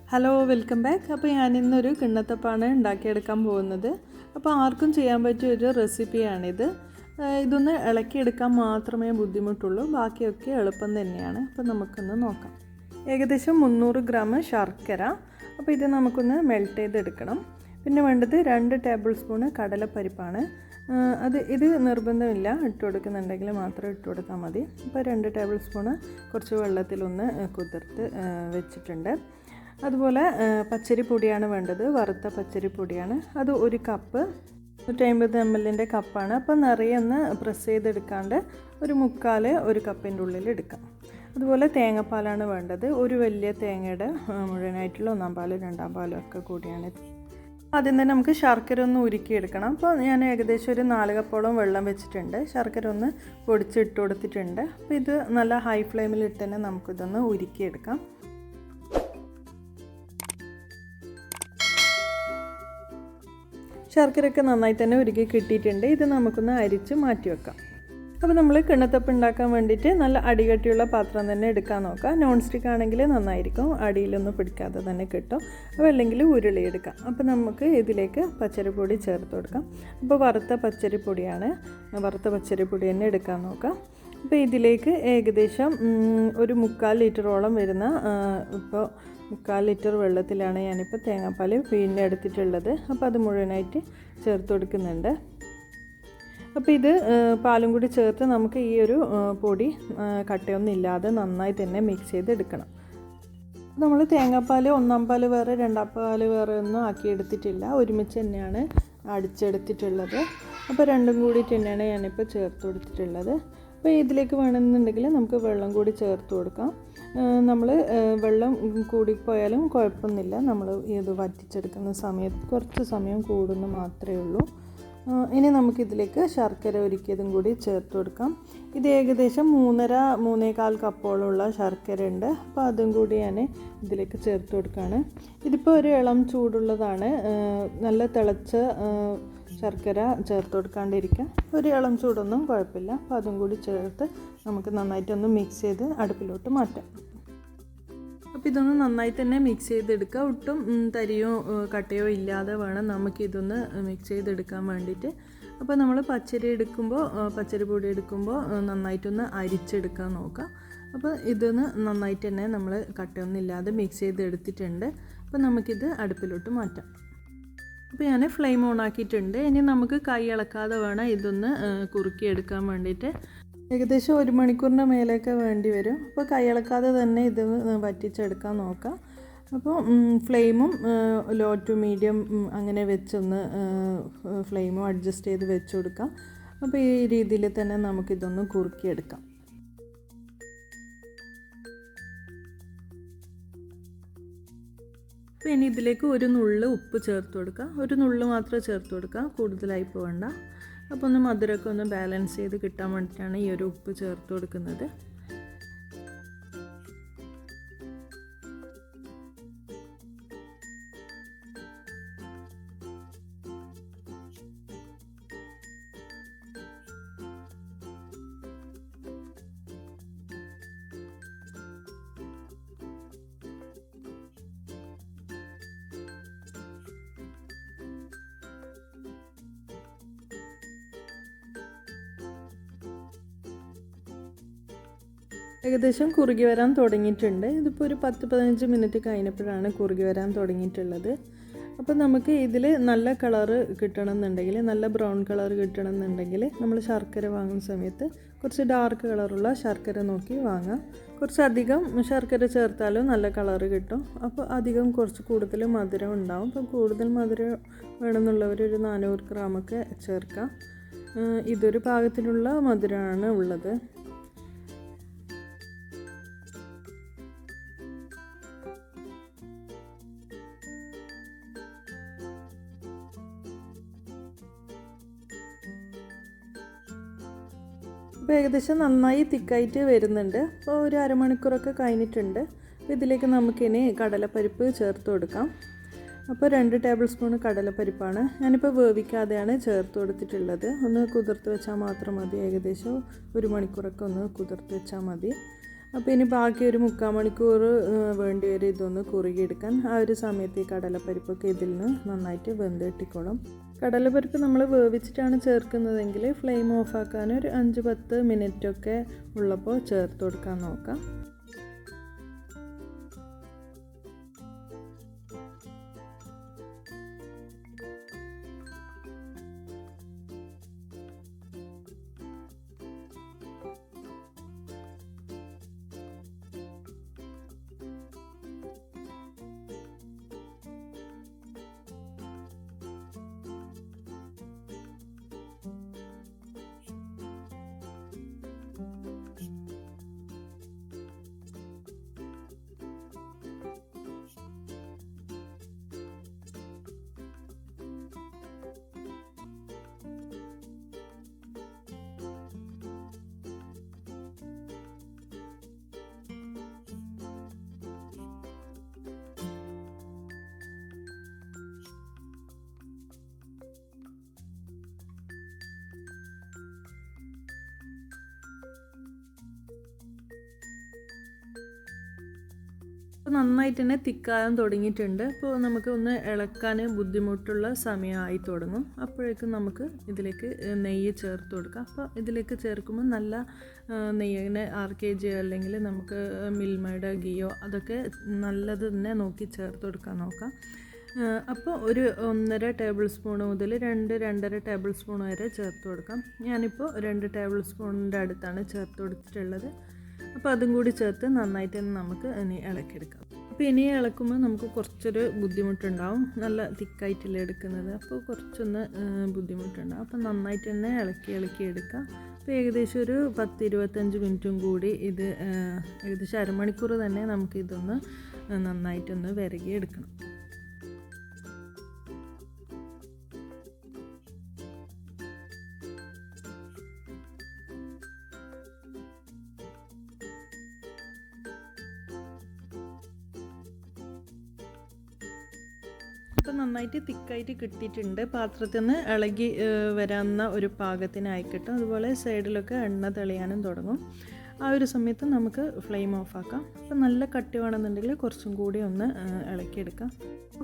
Hello welcome back. അപ്പോൾ ഞാനിന്നൊരു കിണ്ണത്തപ്പാണ് ഉണ്ടാക്കിയെടുക്കാൻ പോകുന്നത്. അപ്പോൾ ആർക്കും ചെയ്യാൻ പറ്റിയൊരു റെസിപ്പിയാണിത്. ഇതൊന്ന് ഇളക്കിയെടുക്കാൻ മാത്രമേ ബുദ്ധിമുട്ടുള്ളൂ, ബാക്കിയൊക്കെ എളുപ്പം തന്നെയാണ്. അപ്പോൾ നമുക്കൊന്ന് നോക്കാം. ഏകദേശം 300 ഗ്രാം ശർക്കര. അപ്പോൾ ഇത് നമുക്കൊന്ന് മെൽറ്റ് ചെയ്തെടുക്കണം. പിന്നെ വേണ്ടത് 2 ടേബിൾ സ്പൂണ് കടലപ്പരിപ്പാണ്. ഇത് നിർബന്ധമില്ല, ഇട്ട് കൊടുക്കുന്നുണ്ടെങ്കിൽ മാത്രം ഇട്ട് കൊടുത്താൽ മതി. അപ്പോൾ 2 ടേബിൾ സ്പൂണ് കുറച്ച് വെള്ളത്തിലൊന്ന് കുതിർത്ത് വെച്ചിട്ടുണ്ട്. അതുപോലെ പച്ചരിപ്പൊടിയാണ് വേണ്ടത്, വറുത്ത പച്ചരിപ്പൊടിയാണ്. അത് 1 കപ്പ്, 150 ml കപ്പാണ്. അപ്പോൾ നിറയെ ഒന്ന് പ്രസ് ചെയ്തെടുക്കാണ്ട് ഒരു 1/4 കപ്പിൻ്റെ ഉള്ളിൽ എടുക്കാം. അതുപോലെ തേങ്ങാപ്പാലാണ് വേണ്ടത്. ഒരു വലിയ തേങ്ങയുടെ മുഴുവനായിട്ടുള്ള 1-ാം പാലും 2-ാം പാലും ഒക്കെ കൂടിയാണ്. ആദ്യം തന്നെ നമുക്ക് ശർക്കര ഒന്ന് ഉരുക്കിയെടുക്കണം. അപ്പോൾ ഞാൻ ഏകദേശം ഒരു 4 കപ്പോളം വെള്ളം വെച്ചിട്ടുണ്ട്. ശർക്കര ഒന്ന് പൊടിച്ചിട്ട് കൊടുത്തിട്ടുണ്ട്. അപ്പോൾ ഇത് നല്ല ഹൈ ഫ്ലെയിമിൽ ഇട്ട് തന്നെ നമുക്കിതൊന്ന് ഉരുക്കിയെടുക്കാം. ശർക്കരയൊക്കെ നന്നായി തന്നെ ഉരുക്കി കിട്ടിയിട്ടുണ്ട്. ഇത് നമുക്കൊന്ന് അരിച്ച് മാറ്റി വെക്കാം. അപ്പോൾ നമ്മൾ കിണ്ണത്തപ്പം ഉണ്ടാക്കാൻ വേണ്ടിയിട്ട് നല്ല അടികട്ടിയുള്ള പാത്രം തന്നെ എടുക്കാൻ നോക്കാം. നോൺ സ്റ്റിക്ക് ആണെങ്കിൽ നന്നായിരിക്കും, അടിയിലൊന്നും പിടിക്കാതെ തന്നെ കിട്ടും. അപ്പോൾ അല്ലെങ്കിൽ ഉരുളി എടുക്കാം. അപ്പോൾ നമുക്ക് ഇതിലേക്ക് പച്ചരിപ്പൊടി ചേർത്ത് കൊടുക്കാം. അപ്പോൾ വറുത്ത പച്ചരിപ്പൊടിയാണ്, വറുത്ത പച്ചരിപ്പൊടി തന്നെ എടുക്കാൻ നോക്കാം. അപ്പോൾ ഇതിലേക്ക് ഏകദേശം ഒരു 3/4 ലിറ്ററോളം വരുന്ന, ഇപ്പോൾ 3/4 ലിറ്റർ വെള്ളത്തിലാണ് ഞാനിപ്പോൾ തേങ്ങാപ്പാൽ പിഴിഞ്ഞെടുത്തിട്ടുള്ളത്. അപ്പോൾ അത് മുഴുവനായിട്ട് ചേർത്ത് കൊടുക്കുന്നുണ്ട്. അപ്പോൾ ഇത് പാലും കൂടി ചേർത്ത് നമുക്ക് ഈ ഒരു പൊടി കട്ടയൊന്നും ഇല്ലാതെ നന്നായി തന്നെ മിക്സ് ചെയ്തെടുക്കണം. നമ്മൾ തേങ്ങാപ്പാൽ 1-ാം പാൽ വേറെ 2-ാം പാൽ വേറെ ഒന്നും ആക്കിയെടുത്തിട്ടില്ല, ഒരുമിച്ച് തന്നെയാണ് അടിച്ചെടുത്തിട്ടുള്ളത്. അപ്പോൾ രണ്ടും കൂടിയിട്ട് തന്നെയാണ് ഞാനിപ്പോൾ ചേർത്ത് കൊടുത്തിട്ടുള്ളത്. അപ്പോൾ ഇതിലേക്ക് വേണമെന്നുണ്ടെങ്കിൽ നമുക്ക് വെള്ളം കൂടി ചേർത്ത് കൊടുക്കാം. നമ്മൾ വെള്ളം കൂടിപ്പോയാലും കുഴപ്പമൊന്നുമില്ല, നമ്മൾ ഇത് വറ്റിച്ചെടുക്കുന്ന സമയത്ത് കുറച്ച് സമയം കൂടുന്നു മാത്രമേ ഉള്ളൂ. ഇനി നമുക്കിതിലേക്ക് ശർക്കര ഉരുക്കിയതും കൂടി ചേർത്ത് കൊടുക്കാം. ഇത് ഏകദേശം 3-3.25 കപ്പോളമുള്ള ശർക്കര ഉണ്ട്. അപ്പോൾ അതും കൂടി ഞാൻ ഇതിലേക്ക് ചേർത്ത് കൊടുക്കുകയാണ്. ഇതിപ്പോൾ ഒരു ഇളം ചൂടുള്ളതാണ്, നല്ല തിളച്ച ശർക്കര ചേർത്ത് കൊടുക്കാണ്ടിരിക്കുക. ഒരു ഇളം ചൂടൊന്നും കുഴപ്പമില്ല. അപ്പോൾ അതും കൂടി ചേർത്ത് നമുക്ക് നന്നായിട്ടൊന്ന് മിക്സ് ചെയ്ത് അടുപ്പിലോട്ട് മാറ്റാം. അപ്പോൾ ഇതൊന്ന് നന്നായി തന്നെ മിക്സ് ചെയ്തെടുക്കുക. ഒട്ടും തരിയോ കട്ടയോ ഇല്ലാതെ വേണം നമുക്കിതൊന്ന് മിക്സ് ചെയ്തെടുക്കാൻ വേണ്ടിയിട്ട്. അപ്പോൾ നമ്മൾ പച്ചരിപ്പൊടി എടുക്കുമ്പോൾ നന്നായിട്ടൊന്ന് അരിച്ചെടുക്കാൻ നോക്കാം. അപ്പോൾ ഇതൊന്ന് നന്നായിട്ട് തന്നെ നമ്മൾ കട്ടയൊന്നും ഇല്ലാതെ മിക്സ് ചെയ്തെടുത്തിട്ടുണ്ട്. അപ്പോൾ നമുക്കിത് അടുപ്പിലോട്ട് മാറ്റാം. അപ്പോൾ ഞാൻ ഫ്ലെയിം ഓൺ ആക്കിയിട്ടുണ്ട്. ഇനി നമുക്ക് കൈ ഇളക്കാതെ വേണം ഇതൊന്ന് കുറുക്കിയെടുക്കാൻ വേണ്ടിയിട്ട്. ഏകദേശം 1 മണിക്കൂറിൻ്റെ മേലെയൊക്കെ വേണ്ടി വരും. അപ്പോൾ കൈ ഇളക്കാതെ തന്നെ ഇത് വറ്റിച്ചെടുക്കാൻ നോക്കാം. അപ്പോൾ ഫ്ലെയിമും ലോ ടു മീഡിയം അങ്ങനെ വെച്ചൊന്ന് ഫ്ലെയിമും അഡ്ജസ്റ്റ് ചെയ്ത് വെച്ച് കൊടുക്കാം. അപ്പോൾ ഈ രീതിയിൽ തന്നെ നമുക്കിതൊന്ന് കുറുക്കിയെടുക്കാം. അപ്പോൾ ഇനി ഇതിലേക്ക് ഒരു നുള്ള് ഉപ്പ് ചേർത്ത് കൊടുക്കുക. ഒരു നുള്ള് മാത്രമേ ചേർത്ത് കൊടുക്കുക, കൂടുതലായി പോകണ്ട. അപ്പോൾ ഒന്ന് മധുരമൊക്കെ ഒന്ന് ബാലൻസ് ചെയ്ത് കിട്ടാൻ വേണ്ടിയിട്ടാണ് ഈ ഒരു ഉപ്പ് ചേർത്ത് കൊടുക്കുന്നത്. ഏകദേശം കുറുകി വരാൻ തുടങ്ങിയിട്ടുണ്ട്. ഇതിപ്പോൾ ഒരു 10-15 മിനിറ്റ് കഴിഞ്ഞപ്പോഴാണ് കുറുകി വരാൻ തുടങ്ങിയിട്ടുള്ളത്. അപ്പോൾ നമുക്ക് ഇതിൽ നല്ല കളറ് കിട്ടണമെന്നുണ്ടെങ്കിൽ, നല്ല ബ്രൗൺ കളർ കിട്ടണമെന്നുണ്ടെങ്കിൽ നമ്മൾ ശർക്കര വാങ്ങുന്ന സമയത്ത് കുറച്ച് ഡാർക്ക് കളറുള്ള ശർക്കര നോക്കി വാങ്ങാം. കുറച്ചധികം ശർക്കര ചേർത്താലും നല്ല കളറ് കിട്ടും. അപ്പോൾ അധികം കുറച്ച് കൂടുതൽ മധുരം ഉണ്ടാവും. അപ്പോൾ കൂടുതൽ മധുരം വേണമെന്നുള്ളവർ ഒരു 400 ഗ്രാമൊക്കെ ചേർക്കാം. ഇതൊരു പാകത്തിനുള്ള മധുരമാണ് ഉള്ളത്. അപ്പോൾ ഏകദേശം നന്നായി തിക്കായിട്ട് വരുന്നുണ്ട്. അപ്പോൾ ഒരു അരമണിക്കൂറൊക്കെ കഴിഞ്ഞിട്ടുണ്ട്. അപ്പോൾ ഇതിലേക്ക് നമുക്കിനി കടലപ്പരിപ്പ് ചേർത്ത് കൊടുക്കാം. അപ്പോൾ 2 ടേബിൾ സ്പൂൺ കടലപ്പരിപ്പാണ്. ഞാനിപ്പോൾ വേവിക്കാതെയാണ് ചേർത്ത് കൊടുത്തിട്ടുള്ളത്. ഒന്ന് കുതിർത്ത് വെച്ചാൽ മാത്രം മതി. ഏകദേശം 1 മണിക്കൂറൊക്കെ ഒന്ന് കുതിർത്ത് വെച്ചാൽ മതി. അപ്പോൾ ഇനി ബാക്കി ഒരു 3/4 മണിക്കൂർ വേണ്ടി വരും ഇതൊന്ന് കുറുകിയെടുക്കാൻ. ആ ഒരു സമയത്ത് ഈ കടലപ്പരിപ്പൊക്കെ ഇതിൽ നിന്ന് നന്നായിട്ട് വെന്തിട്ടിക്കോളും. കടലപ്പരിപ്പ് നമ്മൾ വേവിച്ചിട്ടാണ് ചേർക്കുന്നതെങ്കിൽ ഫ്ലെയിം ഓഫാക്കാൻ ഒരു 5-10 മിനിറ്റൊക്കെ ഉള്ളപ്പോൾ ചേർത്ത് കൊടുക്കാൻ നോക്കാം. അപ്പോൾ നന്നായിട്ട് തന്നെ തിക്കാകാൻ തുടങ്ങിയിട്ടുണ്ട്. അപ്പോൾ നമുക്ക് ഒന്ന് ഇളക്കാൻ ബുദ്ധിമുട്ടുള്ള സമയമായി തുടങ്ങും. അപ്പോഴേക്കും നമുക്ക് ഇതിലേക്ക് നെയ്യ് ചേർത്ത് കൊടുക്കാം. അപ്പോൾ ഇതിലേക്ക് ചേർക്കുമ്പോൾ നല്ല നെയ്യിനെ 6 kg അല്ലെങ്കിൽ നമുക്ക് മിൽമയുടെ ഗീയോ അതൊക്കെ നല്ലത് തന്നെ നോക്കി ചേർത്ത് കൊടുക്കാൻ നോക്കാം. അപ്പോൾ ഒരു 1.5 ടേബിൾ സ്പൂൺ മുതൽ 2-2.5 ടേബിൾ സ്പൂൺ വരെ ചേർത്ത് കൊടുക്കാം. ഞാനിപ്പോൾ 2 ടേബിൾ സ്പൂണിൻ്റെ അടുത്താണ് ചേർത്ത് കൊടുത്തിട്ടുള്ളത്. അപ്പോൾ അതും കൂടി ചേർത്ത് നന്നായിട്ട് തന്നെ നമുക്ക് ഇനി ഇളക്കിയെടുക്കാം. അപ്പോൾ ഇനി ഇളക്കുമ്പോൾ നമുക്ക് കുറച്ചൊരു ബുദ്ധിമുട്ടുണ്ടാവും. നല്ല തിക്കായിട്ടല്ലേ എടുക്കുന്നത്, അപ്പോൾ കുറച്ചൊന്ന് ബുദ്ധിമുട്ടുണ്ടാവും. അപ്പോൾ നന്നായിട്ട് തന്നെ ഇളക്കി എടുക്കാം. അപ്പോൾ ഏകദേശം ഒരു 10-25 മിനിറ്റും കൂടി ഇത് ഏകദേശം അരമണിക്കൂർ തന്നെ നമുക്കിതൊന്ന് നന്നായിട്ടൊന്ന് വിരകിയെടുക്കണം. ഇപ്പോൾ നന്നായിട്ട് തിക്കായിട്ട് കിട്ടിയിട്ടുണ്ട്. പാത്രത്തിൽ നിന്ന് ഇളകി വരാവുന്ന ഒരു പാകത്തിനായി കിട്ടും. അതുപോലെ സൈഡിലൊക്കെ എണ്ണ തെളിയാനും തുടങ്ങും. ആ ഒരു സമയത്ത് നമുക്ക് ഫ്ലെയിം ഓഫാക്കാം. അപ്പോൾ നല്ല കട്ടി വേണമെന്നുണ്ടെങ്കിൽ കുറച്ചും കൂടി ഒന്ന് ഇളക്കിയെടുക്കാം.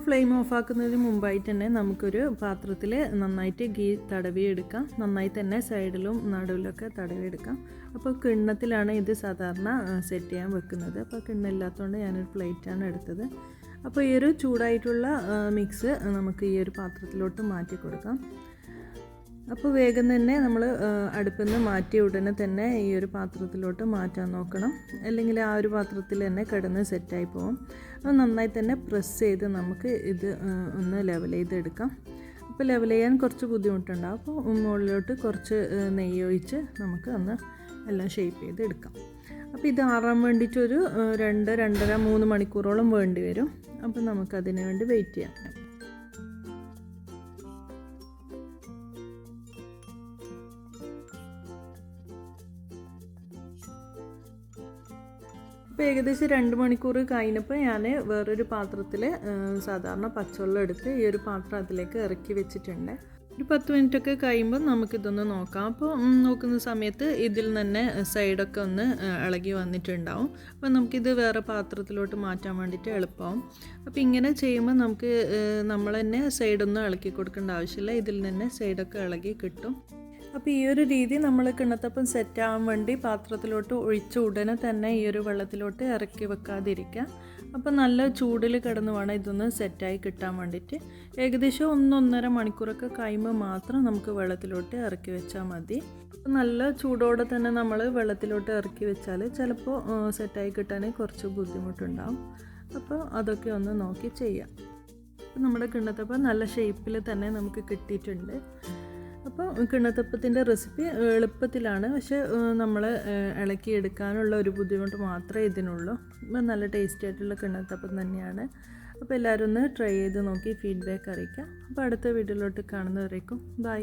ഫ്ലെയിം ഓഫാക്കുന്നതിന് മുമ്പായിട്ട് തന്നെ നമുക്കൊരു പാത്രത്തിൽ നന്നായിട്ട് ഗീ തടവിയെടുക്കാം. നന്നായി തന്നെ സൈഡിലും നടുവിലൊക്കെ തടവിയെടുക്കാം. അപ്പോൾ കിണ്ണത്തിലാണ് ഇത് സാധാരണ സെറ്റ് ചെയ്യാൻ വെക്കുന്നത്. അപ്പോൾ കിണ്ണമില്ലാത്തതുകൊണ്ട് ഞാനൊരു പ്ലേറ്റാണ് എടുത്തത്. അപ്പോൾ ഈ ഒരു ചൂടായിട്ടുള്ള മിക്സ് നമുക്ക് ഈ ഒരു പാത്രത്തിലോട്ട് മാറ്റി കൊടുക്കാം. അപ്പോൾ വേഗം തന്നെ നമ്മൾ അടുപ്പിൽ നിന്ന് മാറ്റിയ ഉടനെ തന്നെ ഈ ഒരു പാത്രത്തിലോട്ട് മാറ്റാൻ നോക്കണം. അല്ലെങ്കിൽ ആ ഒരു പാത്രത്തിൽ തന്നെ കിടന്ന് സെറ്റായി പോകും. അത് നന്നായി തന്നെ പ്രസ് ചെയ്ത് നമുക്ക് ഇത് ഒന്ന് ലെവൽ ചെയ്തെടുക്കാം. അപ്പോൾ ലെവൽ ചെയ്യാൻ കുറച്ച് ബുദ്ധിമുട്ടുണ്ടാകും. അപ്പോൾ മുകളിലോട്ട് കുറച്ച് നെയ്യ് ഒഴിച്ച് നമുക്ക് ഒന്ന് എല്ലാം ഷേപ്പ് ചെയ്തെടുക്കാം. അപ്പോൾ ഇത് ആറാൻ വേണ്ടിയിട്ടൊരു 2-2.5-3 മണിക്കൂറോളം വേണ്ടി വരും. അപ്പോൾ നമുക്കതിന് വേണ്ടി വെയിറ്റ് ചെയ്യാം. അപ്പോൾ ഏകദേശം 2 മണിക്കൂർ കഴിഞ്ഞപ്പോൾ ഞാൻ വേറൊരു പാത്രത്തിൽ സാധാരണ പച്ചവെള്ളം എടുത്ത് ഈ ഒരു പാത്രം അതിലേക്ക് ഇറക്കി വെച്ചിട്ടുണ്ട്. ഒരു 10 മിനിറ്റൊക്കെ കഴിയുമ്പോൾ നമുക്കിതൊന്ന് നോക്കാം. അപ്പോൾ നോക്കുന്ന സമയത്ത് ഇതിൽ തന്നെ സൈഡൊക്കെ ഒന്ന് ഇളകി വന്നിട്ടുണ്ടാവും. അപ്പോൾ നമുക്കിത് വേറെ പാത്രത്തിലോട്ട് മാറ്റാൻ വേണ്ടിയിട്ട് എളുപ്പമാവും. അപ്പോൾ ഇങ്ങനെ ചെയ്യുമ്പോൾ നമുക്ക് നമ്മൾ തന്നെ സൈഡൊന്നും ഇളക്കി കൊടുക്കേണ്ട ആവശ്യമില്ല. ഇതിൽ തന്നെ സൈഡൊക്കെ ഇളകി കിട്ടും. അപ്പോൾ ഈ ഒരു രീതി നമ്മൾ കിണ്ണത്തപ്പം സെറ്റാകാൻ വേണ്ടി പാത്രത്തിലോട്ട് ഒഴിച്ച ഉടനെ തന്നെ ഈ ഒരു വെള്ളത്തിലോട്ട് ഇറക്കി വെക്കാതിരിക്കുക. അപ്പോൾ നല്ല ചൂടിൽ കിടന്ന് വേണം ഇതൊന്ന് സെറ്റായി കിട്ടാൻ വേണ്ടിയിട്ട്. ഏകദേശം 1-1.5 മണിക്കൂറൊക്കെ കഴിയുമ്പോൾ മാത്രം നമുക്ക് വെള്ളത്തിലോട്ട് ഇറക്കി വെച്ചാൽ മതി. നല്ല ചൂടോടെ തന്നെ നമ്മൾ വെള്ളത്തിലോട്ട് ഇറക്കി വെച്ചാൽ ചിലപ്പോൾ സെറ്റായി കിട്ടാൻ കുറച്ച് ബുദ്ധിമുട്ടുണ്ടാകും. അപ്പോൾ അതൊക്കെ ഒന്ന് നോക്കി ചെയ്യാം. അപ്പോൾ നമ്മുടെ കിണ്ണത്തപ്പം നല്ല ഷേപ്പിൽ തന്നെ നമുക്ക് കിട്ടിയിട്ടുണ്ട്. അപ്പോൾ കിണ്ണത്തപ്പത്തിൻ്റെ റെസിപ്പി എളുപ്പത്തിലാണ്, പക്ഷേ നമ്മൾ ഇളക്കിയെടുക്കാനുള്ള ഒരു ബുദ്ധിമുട്ട് മാത്രമേ ഇതിനുള്ളൂ. അപ്പോൾ നല്ല ടേസ്റ്റി ആയിട്ടുള്ള കിണ്ണത്തപ്പം തന്നെയാണ്. അപ്പോൾ എല്ലാവരും ഒന്ന് ട്രൈ ചെയ്ത് നോക്കി ഫീഡ്ബാക്ക് അറിയിക്കാം. അപ്പോൾ അടുത്ത വീഡിയോയിലോട്ട് കാണുന്നവരേക്കും ബൈ.